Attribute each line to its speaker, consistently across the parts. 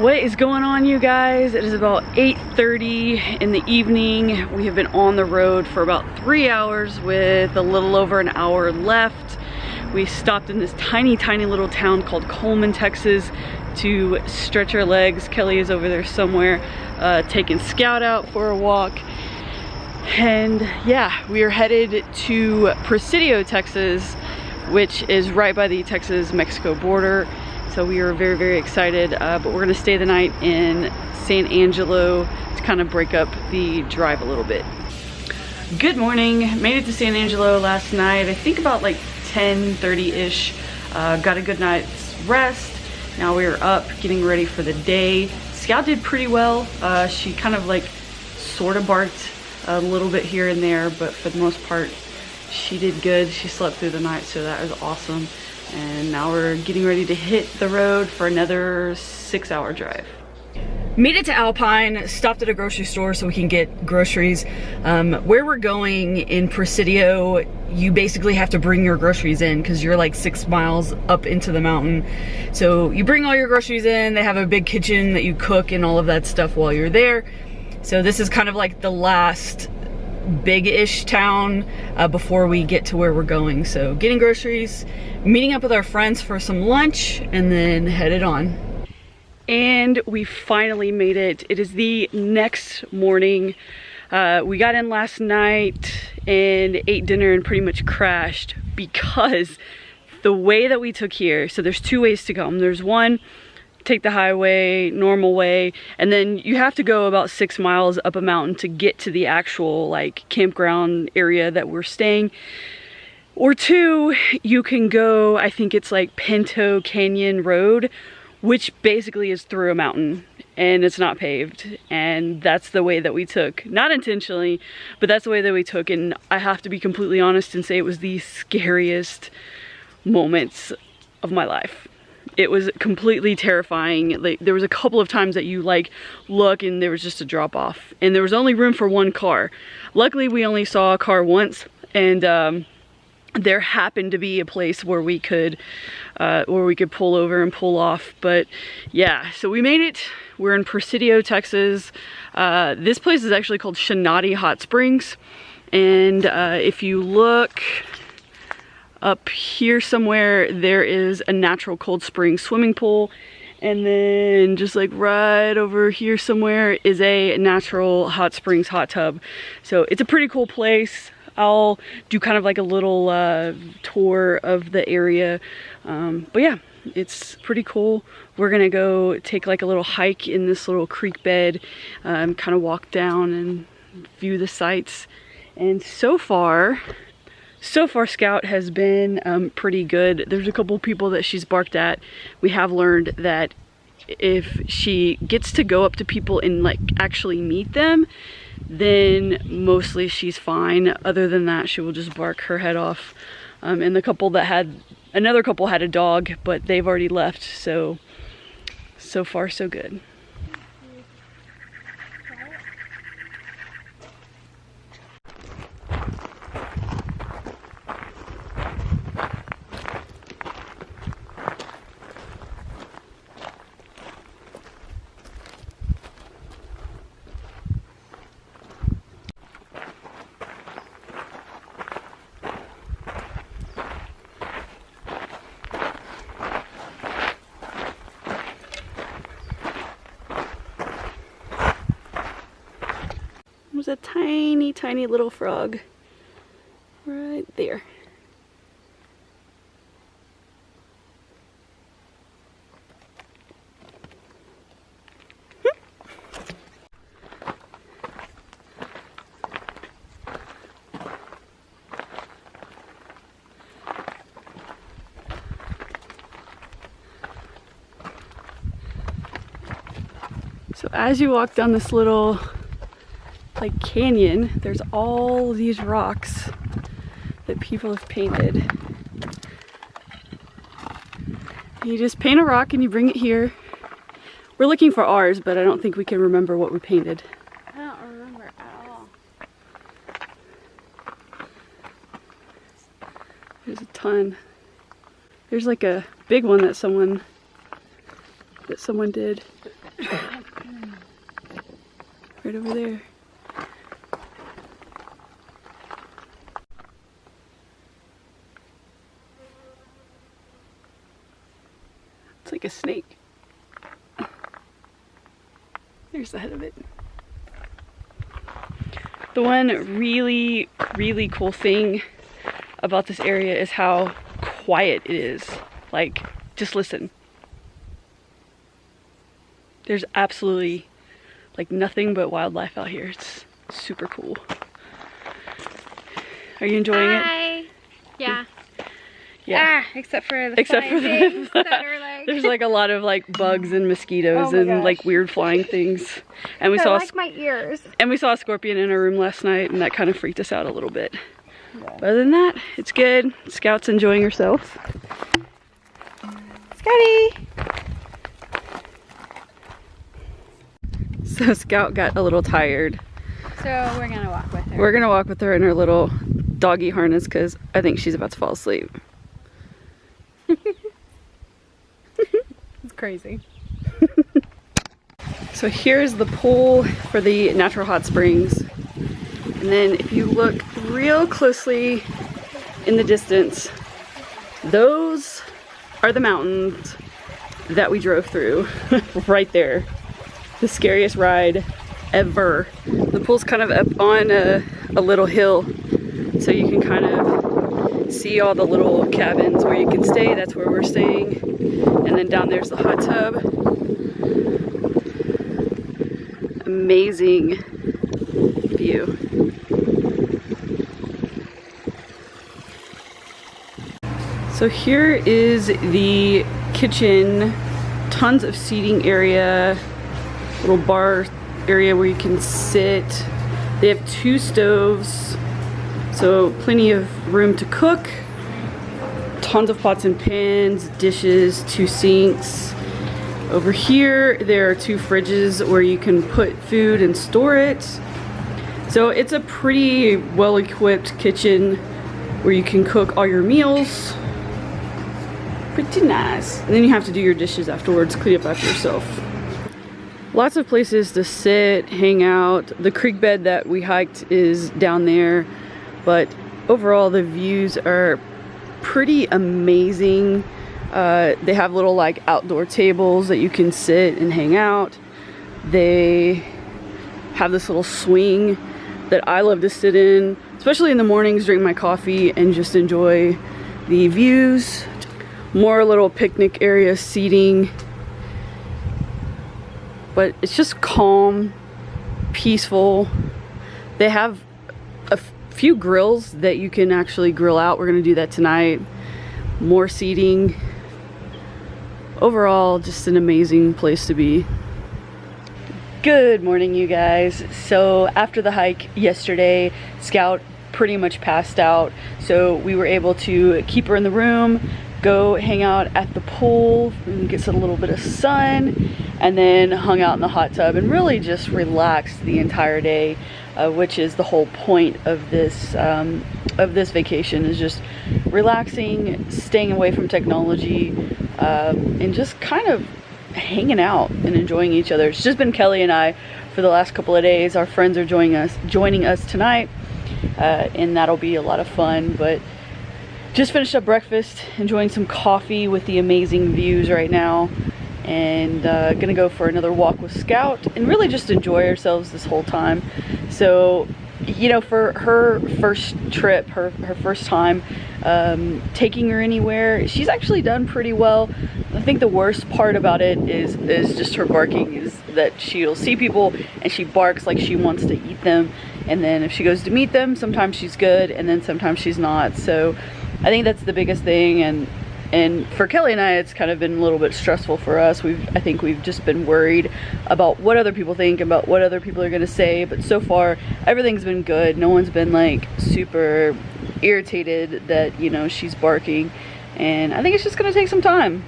Speaker 1: What is going on, you guys? It is about 8:30 in the evening. We have been on the road for about 3 hours with a little over an hour left. We stopped in this tiny little town called Coleman, Texas to stretch our legs. Kelly is over there somewhere taking Scout out for a walk. And yeah, we are headed to Presidio, Texas, which is right by the Texas-Mexico border. So we are very excited, but we're gonna stay the night in San Angelo to kind of break up the drive a little bit. Good morning, made it to San Angelo last night, I think about like 10:30-ish. Got a good night's rest. Now we are up getting ready for the day. Scout did pretty well. She kind of like sort of barked a little bit here and there, but for the most part, she did good. She slept through the night, so that was awesome. And now we're getting ready to hit the road for another 6-hour drive. Made it to Alpine, stopped at a grocery store so we can get groceries. Where we're going in Presidio, you basically have to bring your groceries in because you're like 6 miles up into the mountain. So you bring all your groceries in, they have a big kitchen that you cook and all of that stuff while you're there. So this is kind of like the last big-ish town before we get to where we're going. So getting groceries, meeting up with our friends for some lunch, and then headed on. And we finally made it. It is the next morning. We got in last night and ate dinner and pretty much crashed because the way that we took here, so there's 2 ways to come. There's one, take the highway, normal way, and then you have to go about 6 miles up a mountain to get to the actual like campground area that we're staying. Or 2, you can go, I think it's like Pinto Canyon Road, which basically is through a mountain and it's not paved. And that's the way that we took. Not intentionally, but that's the way that we took. And I have to be completely honest and say it was the scariest moments of my life. It was completely terrifying. Like, there was a couple of times that you like look and there was just a drop off and there was only room for 1 car. Luckily we only saw a car once, and there happened to be a place where we could pull over and pull off. But yeah, so we made it. We're in Presidio, Texas. This place is actually called Shinati Hot Springs, and if you look up here somewhere, there is a natural cold spring swimming pool, and then just like right over here somewhere is a natural hot springs hot tub. So it's a pretty cool place. I'll do kind of like a little tour of the area, but yeah, it's pretty cool. We're gonna go take like a little hike in this little creek bed, kind of walk down and view the sights. And so far Scout has been pretty good. There's a couple people that she's barked at. We have learned that if she gets to go up to people and like actually meet them, then mostly she's fine. Other than that, she will just bark her head off. And another couple had a dog, but they've already left. So far so good. There's a tiny little frog right there. So as you walk down this little like canyon, there's all these rocks that people have painted. You just paint a rock and you bring it here. We're looking for ours, but I don't think we can remember what we painted.
Speaker 2: I don't remember at all.
Speaker 1: There's a ton. There's like a big one that someone did. Right over there. It's like a snake. There's the head of it. The one really, really cool thing about this area is how quiet it is. Like, just listen. There's absolutely like nothing but wildlife out here. It's super cool. Are you enjoying it?
Speaker 2: Yeah.
Speaker 1: Yeah.
Speaker 2: Except for the
Speaker 1: things
Speaker 2: that are like...
Speaker 1: There's like a lot of like bugs and mosquitoes and like weird flying things. And we saw
Speaker 2: like my ears.
Speaker 1: And we saw a scorpion in our room last night, and that kind of freaked us out a little bit. Yeah. But other than that, it's good. Scout's enjoying herself. Scouty! So Scout got a little tired.
Speaker 2: So we're gonna walk with her.
Speaker 1: We're gonna walk with her in her little doggy harness because I think she's about to fall asleep.
Speaker 2: It's crazy.
Speaker 1: So here's the pool for the natural hot springs. And then if you look real closely in the distance, those are the mountains that we drove through right there. The scariest ride ever. The pool's kind of up on a little hill, so you can kind of see all the little cabins where you can stay. That's where we're staying. And then down there's the hot tub. Amazing view. So here is the kitchen. Tons of seating area, little bar area where you can sit. They have 2 stoves, so plenty of room to cook. Tons of pots and pans, dishes, 2 sinks. Over here, there are 2 fridges where you can put food and store it. So it's a pretty well-equipped kitchen where you can cook all your meals. Pretty nice. And then you have to do your dishes afterwards, clean up after yourself. Lots of places to sit, hang out. The creek bed that we hiked is down there, but overall the views are pretty amazing. They have little like outdoor tables that you can sit and hang out. They have this little swing that I love to sit in, especially in the mornings, drink my coffee and just enjoy the views. More little picnic area seating, but it's just calm, peaceful. They have a few grills that you can actually grill out. We're gonna do that tonight. More seating. Overall, just an amazing place to be. Good morning, you guys. So after the hike yesterday, Scout pretty much passed out, so we were able to keep her in the room, go hang out at the pool and get a little bit of sun, and then hung out in the hot tub and really just relaxed the entire day, which is the whole point of this vacation, is just relaxing, staying away from technology, and just kind of hanging out and enjoying each other. It's just been Kelly and I for the last couple of days. Our friends are joining us tonight, and that'll be a lot of fun. But just finished up breakfast, enjoying some coffee with the amazing views right now, and gonna go for another walk with Scout and really just enjoy ourselves this whole time. So, you know, for her first trip, her first time taking her anywhere, she's actually done pretty well. I think the worst part about it is just her barking, is that she'll see people and she barks like she wants to eat them, and then if she goes to meet them, sometimes she's good and then sometimes she's not. So I think that's the biggest thing, and for Kelly and I, it's kind of been a little bit stressful for us. I think we've just been worried about what other people think, about what other people are gonna say, but so far everything's been good. No one's been like super irritated that, you know, she's barking, and I think it's just gonna take some time.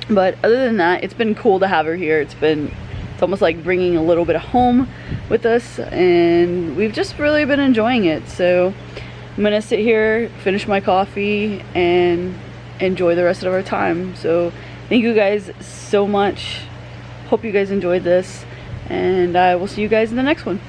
Speaker 1: But other than that, it's been cool to have her here. It's almost like bringing a little bit of home with us, and we've just really been enjoying it. So I'm gonna sit here, finish my coffee, and enjoy the rest of our time. So thank you guys so much. hope you guys enjoyed this, and I will see you guys in the next one.